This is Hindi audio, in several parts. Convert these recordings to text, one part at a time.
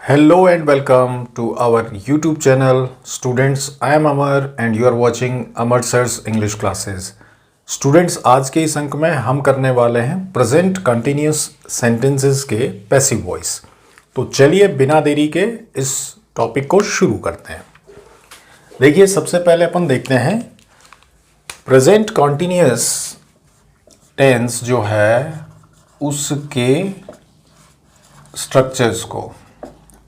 Hello and welcome to our YouTube channel. Students, I am Amar and you are watching Amar Sir's English classes. Students, आज के इस अंक में हम करने वाले हैं प्रेजेंट कंटिन्यूस सेंटेंसेस के पैसिव वॉइस। तो चलिए बिना देरी के इस टॉपिक को शुरू करते हैं। देखिए, सबसे पहले अपन देखते हैं प्रेजेंट कंटिन्यूस टेंस जो है उसके स्ट्रक्चर्स को।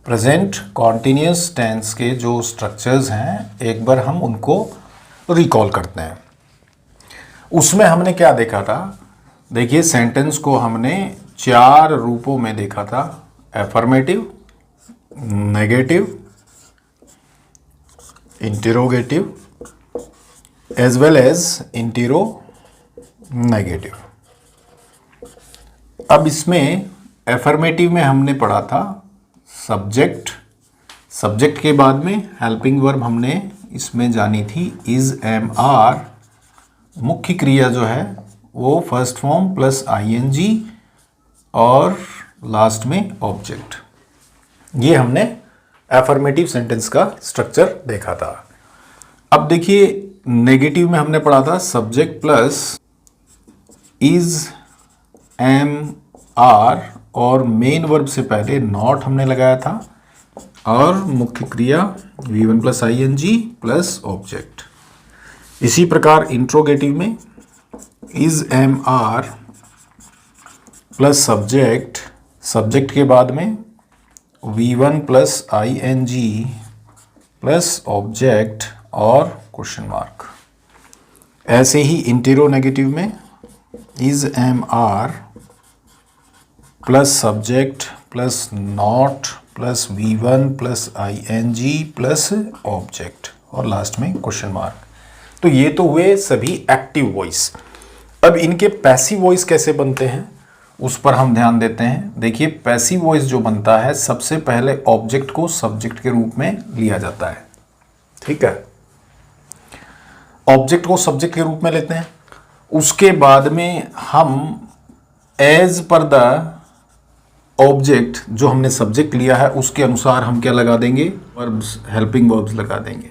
प्रेजेंट कॉन्टिन्यूस टेंस के जो स्ट्रक्चर्स हैं एक बार हम उनको रिकॉल करते हैं। उसमें हमने क्या देखा था? देखिए, सेंटेंस को हमने चार रूपों में देखा था: affirmative, negative, interrogative as well as interronegative. अब इसमें एफर्मेटिव में हमने पढ़ा था सब्जेक्ट के बाद में हेल्पिंग वर्ब हमने इसमें जानी थी इज, एम, आर। मुख्य क्रिया जो है वो फर्स्ट फॉर्म प्लस आईएनजी और लास्ट में ऑब्जेक्ट। ये हमने एफर्मेटिव सेंटेंस का स्ट्रक्चर देखा था। अब देखिए, नेगेटिव में हमने पढ़ा था subject plus is, am, are और मेन वर्ब से पहले नॉट हमने लगाया था और मुख्य क्रिया V1 plus ING plus object. इसी प्रकार इंट्रोगेटिव में is, am, are plus subject के बाद में V1 plus ING plus object और क्वेश्चन मार्क। ऐसे ही इंटेरोनेगेटिव में is, am, are plus subject plus not plus V1 plus ING plus object और लास्ट में क्वेश्चन मार्क। तो ये तो हुए सभी एक्टिव वॉइस। अब इनके पैसिव वॉइस कैसे बनते हैं उस पर हम ध्यान देते हैं। देखिए, पैसिव वॉइस जो बनता है सबसे पहले ऑब्जेक्ट को सब्जेक्ट के रूप में लिया जाता है। ठीक है, ऑब्जेक्ट को सब्जेक्ट के रूप में लेते हैं। उसके बाद में हम एज पर द ऑब्जेक्ट जो हमने सब्जेक्ट लिया है उसके अनुसार हम क्या लगा देंगे? वर्ब्स, हेल्पिंग वर्ब्स लगा देंगे।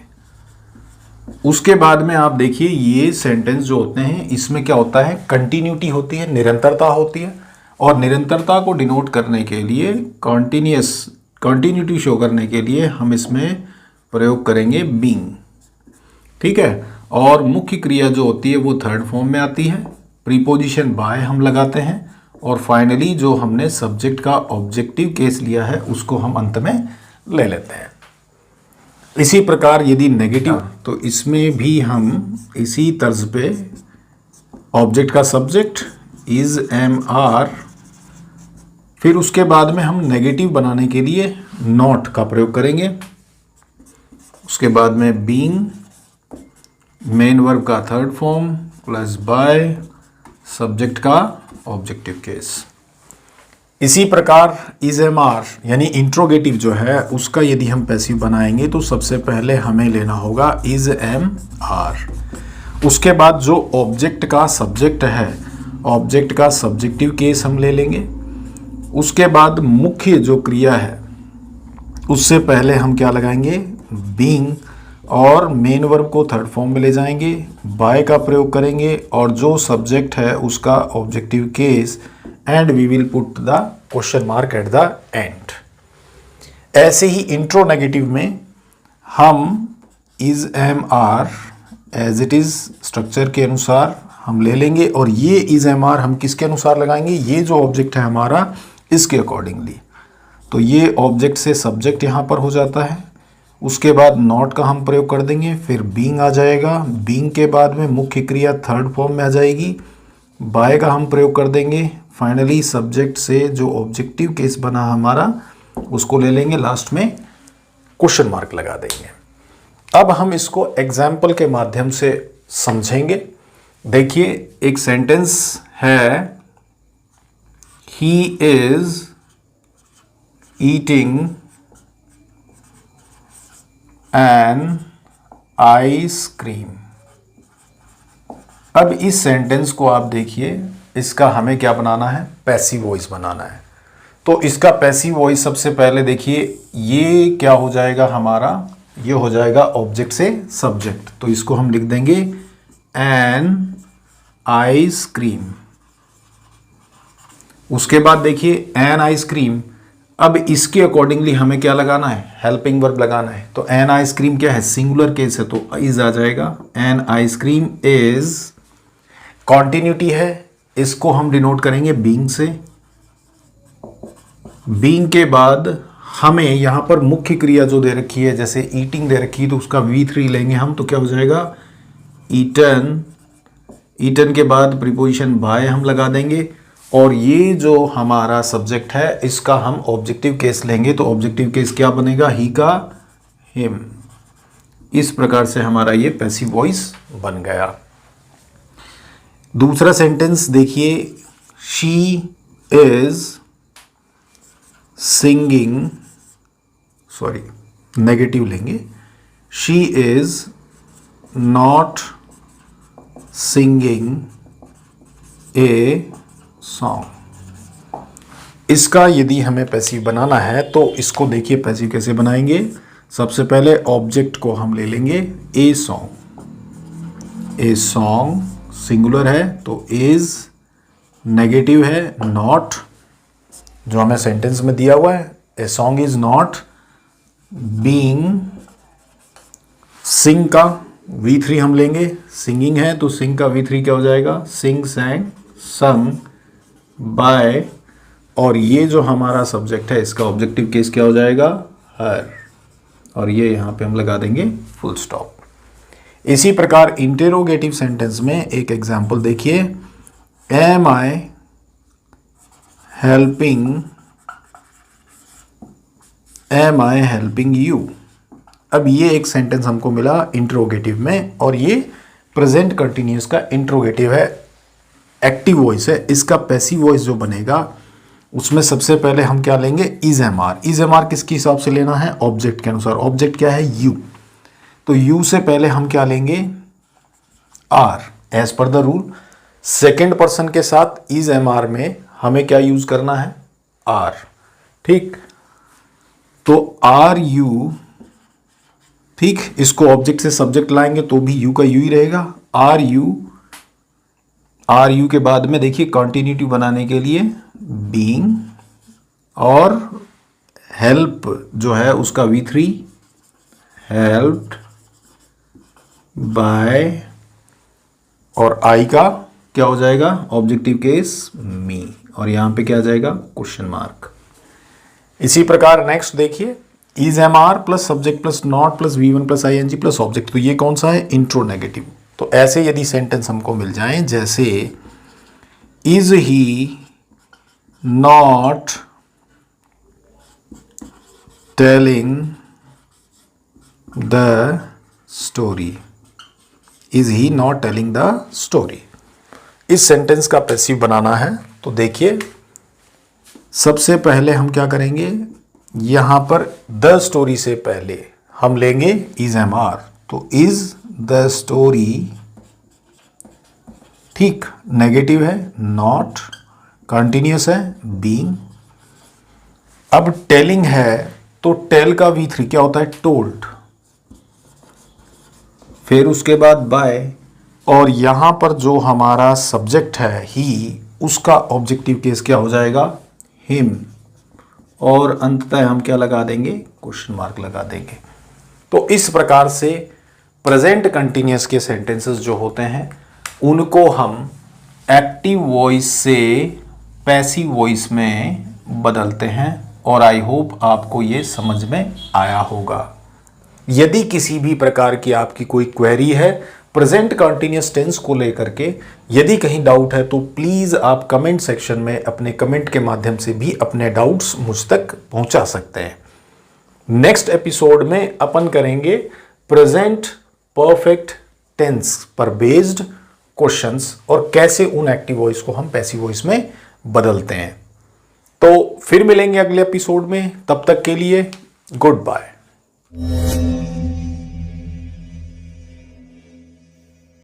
उसके बाद में आप देखिए, ये सेंटेंस जो होते हैं इसमें क्या होता है? कंटिन्यूटी होती है, निरंतरता होती है। और निरंतरता को डिनोट करने के लिए, कंटिन्यूटी शो करने के लिए हम इसमें प्रयोग करेंगे बीइंग। ठीक है, और मुख्य क्रिया जो होती है वो थर्ड फॉर्म में आती है। प्रीपोजिशन बाय हम लगाते हैं और फाइनली जो हमने सब्जेक्ट का ऑब्जेक्टिव केस लिया है उसको हम अंत में ले लेते हैं। इसी प्रकार यदि नेगेटिव, तो इसमें भी हम इसी तर्ज पे ऑब्जेक्ट का सब्जेक्ट इज, एम, आर, फिर उसके बाद में हम नेगेटिव बनाने के लिए नॉट का प्रयोग करेंगे। उसके बाद में बीइंग, मेन वर्ब का third form plus by, subject का ऑब्जेक्टिव केस। इसी प्रकार इज, एम, आर यानी इंट्रोगेटिव जो है उसका यदि हम पैसिव बनाएंगे तो सबसे पहले हमें लेना होगा इज, एम, आर। उसके बाद जो ऑब्जेक्ट का सब्जेक्ट है, ऑब्जेक्ट का सब्जेक्टिव केस हम ले लेंगे। उसके बाद मुख्य जो क्रिया है उससे पहले हम क्या लगाएंगे? बीइंग, और मेन वर्ब को थर्ड फॉर्म में ले जाएंगे, बाय का प्रयोग करेंगे और जो सब्जेक्ट है उसका objective case, and we will put the question mark at the end. ऐसे ही इंट्रोनेगेटिव में हम is, am, are as it is structure के अनुसार हम ले लेंगे और ये इज, एम, आर हम किसके अनुसार लगाएंगे? ये जो ऑब्जेक्ट है हमारा इसके अकॉर्डिंगली। तो ये ऑब्जेक्ट से सब्जेक्ट यहाँ पर हो जाता है। उसके बाद नॉट का हम प्रयोग कर देंगे, फिर बीइंग आ जाएगा। बीइंग के बाद में मुख्य क्रिया थर्ड फॉर्म में आ जाएगी, बाय का हम प्रयोग कर देंगे। फाइनली सब्जेक्ट से जो ऑब्जेक्टिव केस बना हमारा उसको ले लेंगे, लास्ट में क्वेश्चन मार्क लगा देंगे। अब हम इसको एग्जाम्पल के माध्यम से समझेंगे। देखिए, एक सेंटेंस है, he is eating an ice cream. अब इस सेंटेंस को आप देखिए, इसका हमें क्या बनाना है? पैसिव वॉइस बनाना है। तो इसका पैसिव वॉइस सबसे पहले देखिए, ये क्या हो जाएगा हमारा, ये हो जाएगा ऑब्जेक्ट से सब्जेक्ट, तो इसको हम लिख देंगे एन आइसक्रीम। उसके बाद देखिए एन आइसक्रीम, अब इसके अकॉर्डिंगली हमें क्या लगाना है, हेल्पिंग वर्ब लगाना है। तो एन आइसक्रीम क्या है, सिंगुलर केस है तो इज आ जाएगा। एन आइसक्रीम इज, कॉन्टिन्यूटी है, इसको हम डिनोट करेंगे बीइंग से। बीइंग के बाद हमें यहां पर मुख्य क्रिया जो दे रखी है, जैसे ईटिंग दे रखी है, तो उसका V3 लेंगे हम, तो क्या हो जाएगा ईटन। ईटन के बाद प्रीपोजिशन बाय हम लगा देंगे, और ये जो हमारा सब्जेक्ट है इसका हम ऑब्जेक्टिव केस लेंगे, तो ऑब्जेक्टिव केस क्या बनेगा, ही का हिम। इस प्रकार से हमारा ये पैसिव वॉइस बन गया। दूसरा सेंटेंस देखिए, she is singing, sorry negative लेंगे, she is not singing a song. इसका यदि हमें पैसिव बनाना है तो इसको देखिए पैसिव कैसे बनाएंगे। सबसे पहले ऑब्जेक्ट को हम ले लेंगे a song. A song singular है तो इज, नेगेटिव है नॉट, जो हमें सेंटेंस में दिया हुआ है, a song is not being. Sing का V3 हम लेंगे, सिंगिंग है तो सिंग का V3 क्या हो जाएगा, सिंग, सैंग, संग, बाय, और ये जो हमारा सब्जेक्ट है इसका ऑब्जेक्टिव केस क्या हो जाएगा, हर, और ये यहां पे हम लगा देंगे फुल स्टॉप। इसी प्रकार इंटेरोगेटिव सेंटेंस में एक एग्जांपल देखिए, एम आई हेल्पिंग यू। अब ये एक सेंटेंस हमको मिला इंट्रोगेटिव में, और ये प्रेजेंट कंटिन्यूअस का इंट्रोगेटिव है, एक्टिव वॉइस है। इसका पैसिव वॉइस जो बनेगा उसमें सबसे पहले हम क्या लेंगे, is am are. Is am are किसके हिसाब से लेना है, ऑब्जेक्ट के अनुसार। ऑब्जेक्ट क्या है, यू, तो यू से पहले हम क्या लेंगे, are, as per the rule. Second person के साथ इज एम आर में हमें क्या यूज करना है, आर, ठीक। तो आर यू, ठीक, इसको ऑब्जेक्ट से सब्जेक्ट लाएंगे तो भी यू का यू ही रहेगा, आर यू। आर यू के बाद में देखिए कॉन्टिन्यूटी बनाने के लिए बीइंग, और हेल्प जो है उसका V3, हेल्प्ड बाय, और आई का क्या हो जाएगा, ऑब्जेक्टिव केस मी, और यहां पे क्या आ जाएगा, क्वेश्चन मार्क। इसी प्रकार नेक्स्ट देखिए, is am are plus subject plus not plus V1 plus ING plus object, तो ये कौन सा है, इंट्रोनेगेटिव। तो ऐसे यदि सेंटेंस हमको मिल जाए, जैसे is he not telling the story, is he not telling the story. इस सेंटेंस का पैसिव बनाना है तो देखिए सबसे पहले हम क्या करेंगे, यहां पर द स्टोरी से पहले हम लेंगे इज एम आर, तो इज द स्टोरी, ठीक, नेगेटिव है, नॉट, कंटिन्यूअस है, बीइंग। अब टेलिंग है तो टेल का V3 क्या होता है, टोल्ड, फिर उसके बाद बाय, और यहां पर जो हमारा सब्जेक्ट है ही, उसका ऑब्जेक्टिव केस क्या हो जाएगा, हिम, और अंततः हम क्या लगा देंगे, क्वेश्चन मार्क लगा देंगे। तो इस प्रकार से प्रेजेंट कंटिन्यूअस के सेंटेंसेस जो होते हैं उनको हम एक्टिव वॉइस से पैसिव वॉइस में बदलते हैं, और आई होप आपको ये समझ में आया होगा। यदि किसी भी प्रकार की आपकी कोई क्वेरी है प्रेजेंट कंटिन्यूअस टेंस को लेकर के, यदि कहीं डाउट है तो प्लीज आप कमेंट सेक्शन में अपने कमेंट के माध्यम से भी अपने डाउट्स मुझ तक पहुंचा सकते हैं। नेक्स्ट एपिसोड में अपन करेंगे प्रेजेंट परफेक्ट टेंस पर बेस्ड क्वेश्चंस, और कैसे उन एक्टिव वॉइस को हम पैसिव वॉइस में बदलते हैं। तो फिर मिलेंगे अगले एपिसोड में, तब तक के लिए गुड बाय।